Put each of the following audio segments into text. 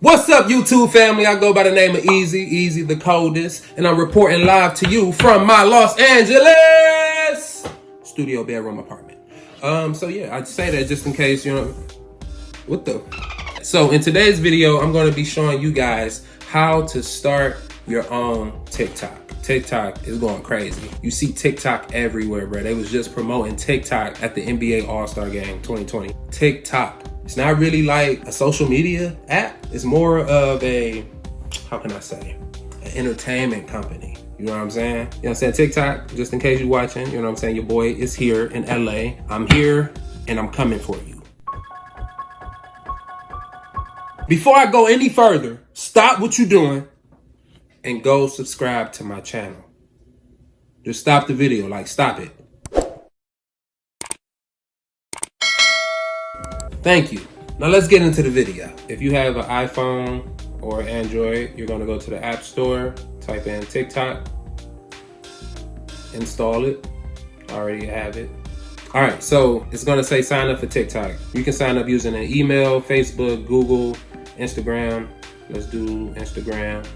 What's up, YouTube family? I go by the name of Easy the Coldest, and I'm reporting live to you from my Los Angeles studio bedroom apartment. So yeah, I'd say that just in case, what the? So in today's video, I'm going to be showing you guys how to start your own TikTok. TikTok is going crazy. You see TikTok everywhere, bro. They was just promoting TikTok at the NBA All-Star Game 2020. TikTok. It's not really like a social media app. It's more of a, how can I say, an entertainment company. You know what I'm saying? You know what I'm saying? TikTok, just in case you're watching, you know what I'm saying? Your boy is here in LA. I'm here and I'm coming for you. Before I go any further, stop what you're doing and go subscribe to my channel. Just stop the video, like stop it. Thank you. Now let's get into the video. If you have an iPhone or Android, you're gonna go to the App Store, type in TikTok, install it. I already have it. All right, so it's gonna say sign up for TikTok. You can sign up using an email, Facebook, Google, Instagram. Let's do Instagram.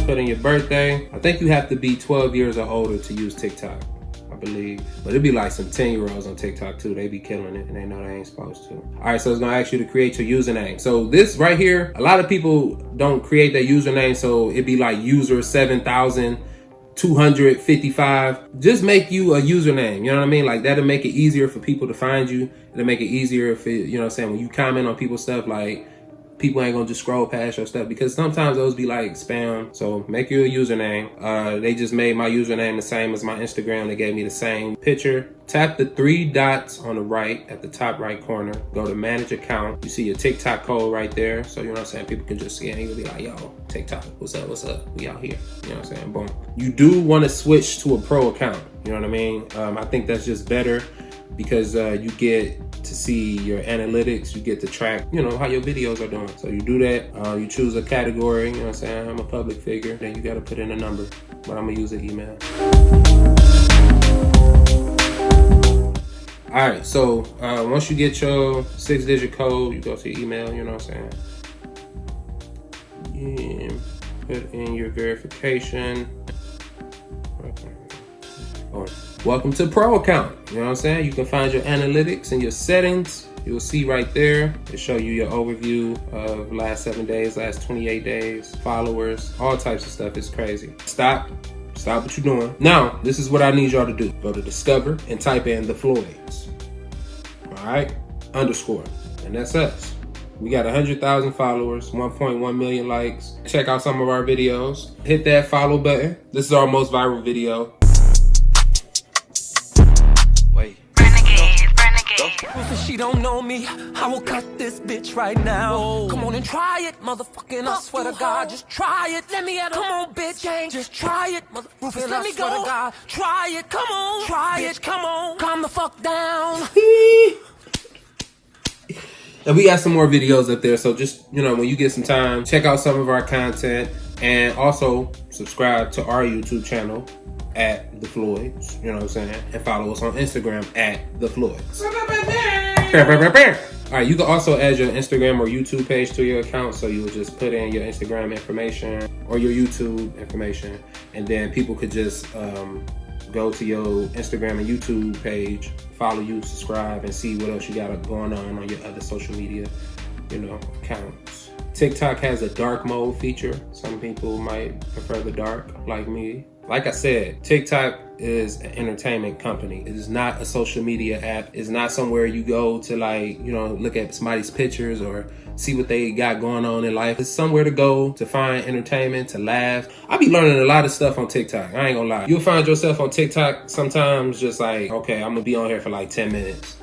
Put in your birthday. I think you have to be 12 years or older to use TikTok, I believe. But it'd be like some 10-year-olds on TikTok too. They be killing it and they know they ain't supposed to. All right, so it's gonna ask you to create your username. So this right here, a lot of people don't create their username, so it'd be like user 7,255. Just make you a username, you know what I mean? Like that'll make it easier for people to find you. It'll make it easier if it, you know what I'm saying, when you comment on people's stuff, like people ain't gonna just scroll past your stuff because sometimes those be like spam. So make you a username. They just made my username the same as my Instagram. They gave me the same picture. Tap the 3 dots on the right at the top right corner. Go to manage account. You see your TikTok code right there. So you know what I'm saying? People can just see it and you'll be like, yo, TikTok, what's up, what's up? We out here. You know what I'm saying? Boom. You do wanna switch to a pro account. You know what I mean? I think that's just better because you get to see your analytics, you get to track, you know, how your videos are doing. So you do that, you choose a category, you know what I'm saying? I'm a public figure, then you gotta put in a number, but I'm gonna use an email. All right, so once you get your 6-digit code, you go to your email, you know what I'm saying? Yeah, put in your verification. Welcome to Pro account. You know what I'm saying? You can find your analytics and your settings. You'll see right there. It'll show you your overview of last 7 days, last 28 days, followers, all types of stuff. It's crazy. Stop what you're doing. Now, this is what I need y'all to do. Go to Discover and type in the Floyds. All right, _. And that's us. We got 100,000 followers, 1.1 million likes. Check out some of our videos. Hit that follow button. This is our most viral video. She don't know me, I will cut this bitch right now. Whoa. Come on and try it, motherfucking, I swear to God, just try it. Let me at her. Come on, bitch, just try it, motherfucking, let me go. To God. Try it, come on, try bitch, it, come on, calm the fuck down. And we got some more videos up there, so just, you know, when you get some time, check out some of our content and also subscribe to our YouTube channel at The Floyds, you know what I'm saying? And follow us on Instagram at The Floyds. All right, you can also add your Instagram or YouTube page to your account. So you'll just put in your Instagram information or your YouTube information. And then people could just go to your Instagram and YouTube page, follow you, subscribe, and see what else you got going on your other social media, you know, accounts. TikTok has a dark mode feature. Some people might prefer the dark, like me. Like I said, TikTok is an entertainment company. It is not a social media app. It's not somewhere you go to, like, you know, look at somebody's pictures or see what they got going on in life. It's somewhere to go to find entertainment, to laugh. I be learning a lot of stuff on TikTok. I ain't gonna lie. You'll find yourself on TikTok sometimes just like, okay, I'm gonna be on here for like 10 minutes,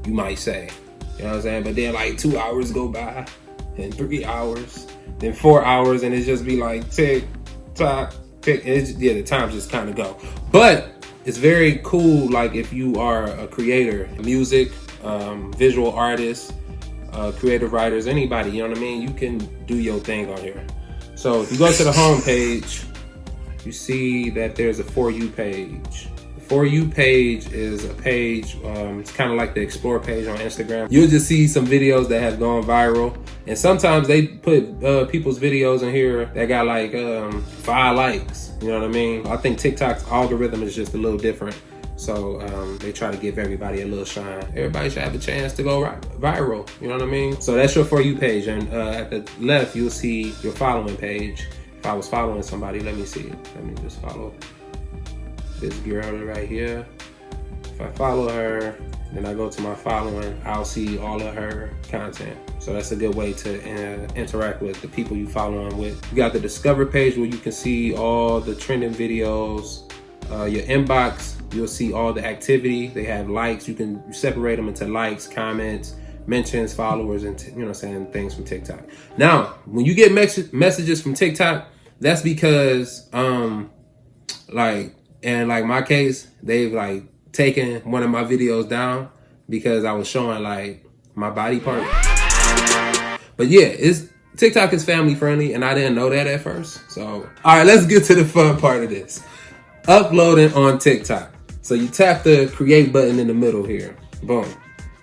you might say. You know what I'm saying? But then like 2 hours go by, then 3 hours, then 4 hours, and it just be like TikTok. Yeah, the times just kind of go. But it's very cool, like if you are a creator, music, visual artist, creative writers, anybody, you know what I mean? You can do your thing on here. So if you go to the home page, you see that there's a For You page. The For You page is a page, it's kind of like the Explore page on Instagram. You'll just see some videos that have gone viral. And sometimes they put people's videos in here that got like 5 likes. You know what I mean? I think TikTok's algorithm is just a little different. So they try to give everybody a little shine. Everybody should have a chance to go viral. You know what I mean? So that's your For You page. And at the left, you'll see your following page. If I was following somebody, let me see. Let me just follow this girl right here. If I follow her, then I go to my following, I'll see all of her content. So that's a good way to interact with the people you following with. You got the Discover page where you can see all the trending videos. Your inbox, you'll see all the activity. They have likes. You can separate them into likes, comments, mentions, followers, and you know what I'm saying, things from TikTok. Now, when you get messages from TikTok, that's because like in like my case, they've like taken one of my videos down because I was showing like my body part. But yeah, TikTok is family friendly, and I didn't know that at first. So all right, let's get to the fun part of this. Uploading on TikTok. So you tap the create button in the middle here. Boom.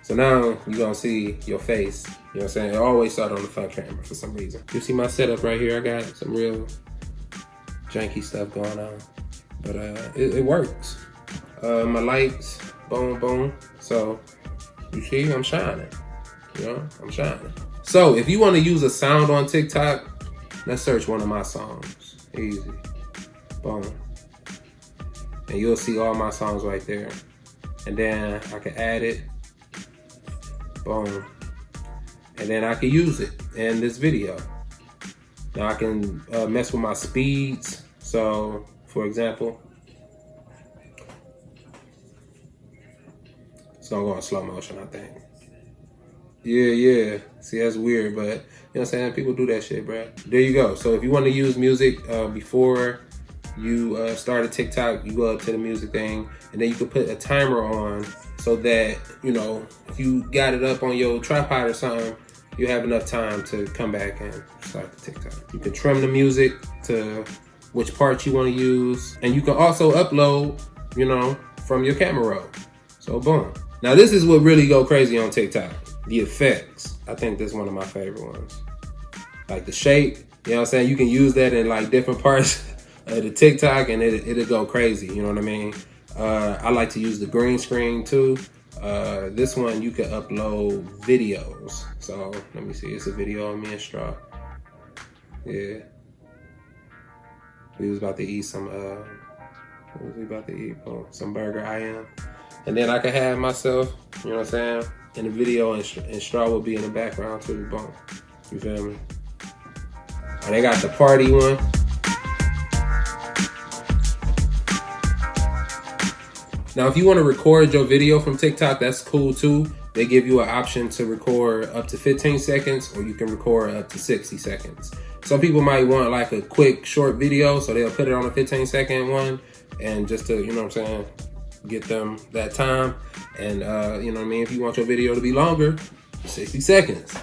So now you're gonna see your face. You know what I'm saying? It always start on the front camera for some reason. You see my setup right here. I got some real janky stuff going on. But it works. My lights, boom, boom. So you see, I'm shining. You know, I'm shining. So if you want to use a sound on TikTok, let's search one of my songs. Easy. Boom. And you'll see all my songs right there. And then I can add it. Boom. And then I can use it in this video. Now I can mess with my speeds. So, for example, it's gonna go in slow motion, I think. Yeah. See, that's weird, but you know what I'm saying? People do that shit, bro. There you go. So if you want to use music before you start a TikTok, you go up to the music thing, and then you can put a timer on so that, you know, if you got it up on your tripod or something, you have enough time to come back and start the TikTok. You can trim the music to which parts you want to use, and you can also upload, you know, from your camera roll. So boom. Now this is what really go crazy on TikTok. The effects. I think this is one of my favorite ones. Like the shape, you know what I'm saying? You can use that in like different parts of the TikTok and it'll go crazy, you know what I mean? I like to use the green screen too. This one you can upload videos. So let me see, it's a video of me and Straw. Yeah. We was about to eat some, what was we about to eat? Oh, some burger I am. And then I could have myself, you know what I'm saying, in the video, and Straw will be in the background too. Boom. You feel me? Oh, they got the party one. Now, if you want to record your video from TikTok, that's cool too. They give you an option to record up to 15 seconds, or you can record up to 60 seconds. Some people might want like a quick, short video, so they'll put it on a 15-second one, and just to, you know what I'm saying, get them that time. And you know what I mean, if you want your video to be longer, 60 seconds.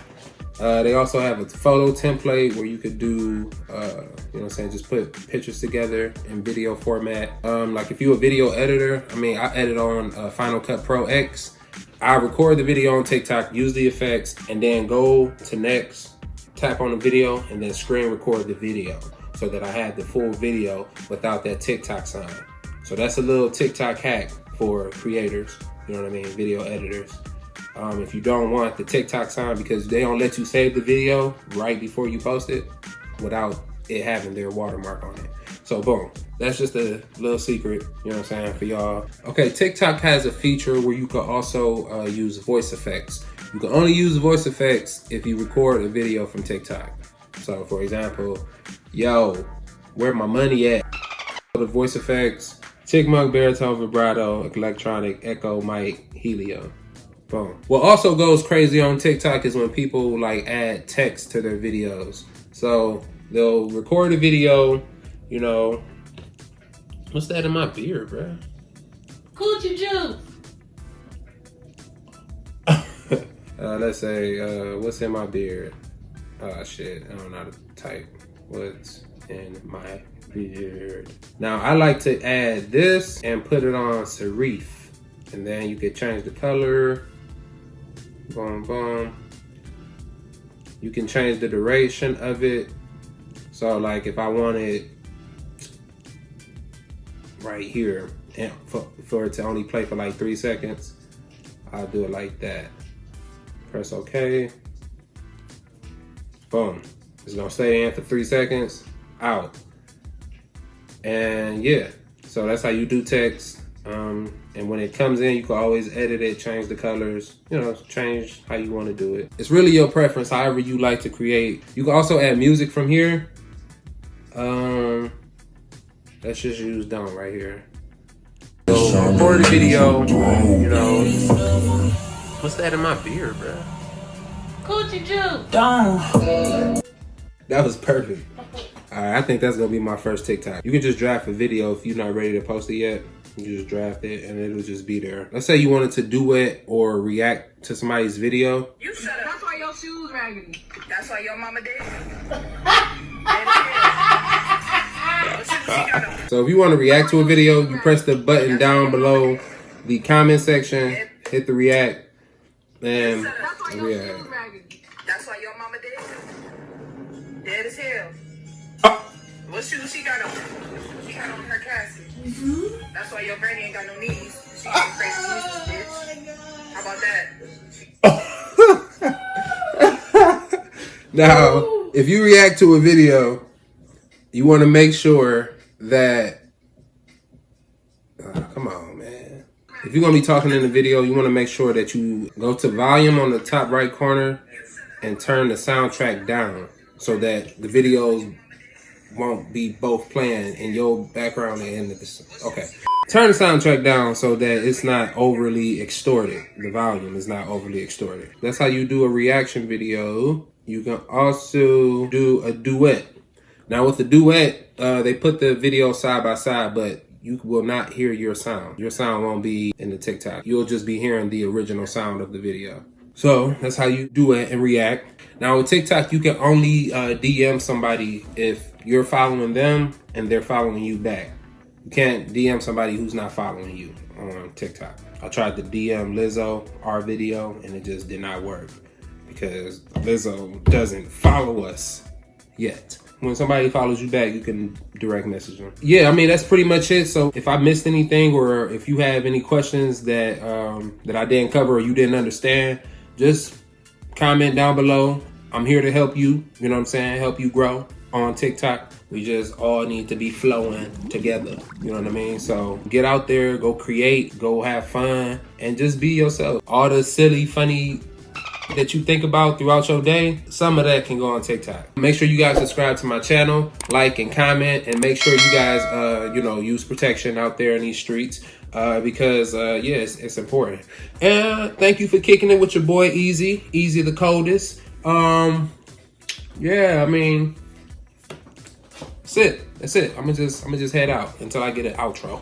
They also have a photo template where you could do, you know what I'm saying, just put pictures together in video format. Like if you're a video editor, I mean, I edit on Final Cut Pro X. I record the video on TikTok, use the effects, and then go to next, tap on the video, and then screen record the video so that I have the full video without that TikTok sign. So that's a little TikTok hack for creators, you know what I mean, video editors. If you don't want the TikTok sign, because they don't let you save the video right before you post it without it having their watermark on it. So boom, that's just a little secret, you know what I'm saying, for y'all. Okay, TikTok has a feature where you can also use voice effects. You can only use voice effects if you record a video from TikTok. So for example, yo, where my money at? The voice effects, Chipmunk, baritone, vibrato, electronic, echo, mic, helio. Boom. What also goes crazy on TikTok is when people like add text to their videos. So they'll record a video, you know, what's that in my beard, bro? Coochie juice. Let's say, what's in my beard? Oh shit, I don't know how to type what's in my Beard. Now I like to add this and put it on serif. And then you can change the color. Boom, boom. You can change the duration of it. So like if I wanted right here and for it to only play for like 3 seconds, I'll do it like that. Press OK. Boom. It's gonna stay in for 3 seconds, out. And yeah, so that's how you do text. And when it comes in, you can always edit it, change the colors, you know, change how you want to do it. It's really your preference, however you like to create. You can also add music from here. Let's just use Don't right here. So record a video, you know. What's that in my beard, bro? Coochie juice. Don't. That was perfect. All right, I think that's gonna be my first TikTok. You can just draft a video if you're not ready to post it yet. You just draft it and it'll just be there. Let's say you wanted to duet or react to somebody's video. You shut up. That's why your shoes raggedy. That's why your mama did. So if you want to react to a video, you press the button down below the comment section, hit the react, and react. That's why your mama did. Dead as hell. What shoes she got on? She got on her casket. That's why your granny ain't got no knees. She got crazy knees, bitch. How about that? Now, if you react to a video, you want to make sure that, come on, man. If you're going to be talking in the video, you want to make sure that you go to volume on the top right corner and turn the soundtrack down so that the videos won't be both playing in your background and okay. Turn the soundtrack down so that it's not overly extorted. The volume is not overly extorted. That's how you do a reaction video. You can also do a duet. Now with the duet, they put the video side by side, but you will not hear your sound. Your sound won't be in the TikTok. You'll just be hearing the original sound of the video. So that's how you duet and react. Now with TikTok, you can only DM somebody if you're following them and they're following you back. You can't DM somebody who's not following you on TikTok. I tried to DM Lizzo our video and it just did not work because Lizzo doesn't follow us yet. When somebody follows you back, you can direct message them. Yeah, I mean, that's pretty much it. So if I missed anything or if you have any questions that that I didn't cover or you didn't understand, just comment down below. I'm here to help you, you know what I'm saying? Help you grow on TikTok. We just all need to be flowing together, you know what I mean? So get out there, go create, go have fun, and just be yourself. All the silly, funny that you think about throughout your day, some of that can go on TikTok. Make sure you guys subscribe to my channel, like and comment, and make sure you guys, you know, use protection out there in these streets because, yeah, it's important. And thank you for kicking it with your boy Easy the Coldest. Yeah, I mean, that's it. I'm gonna just head out until I get an outro.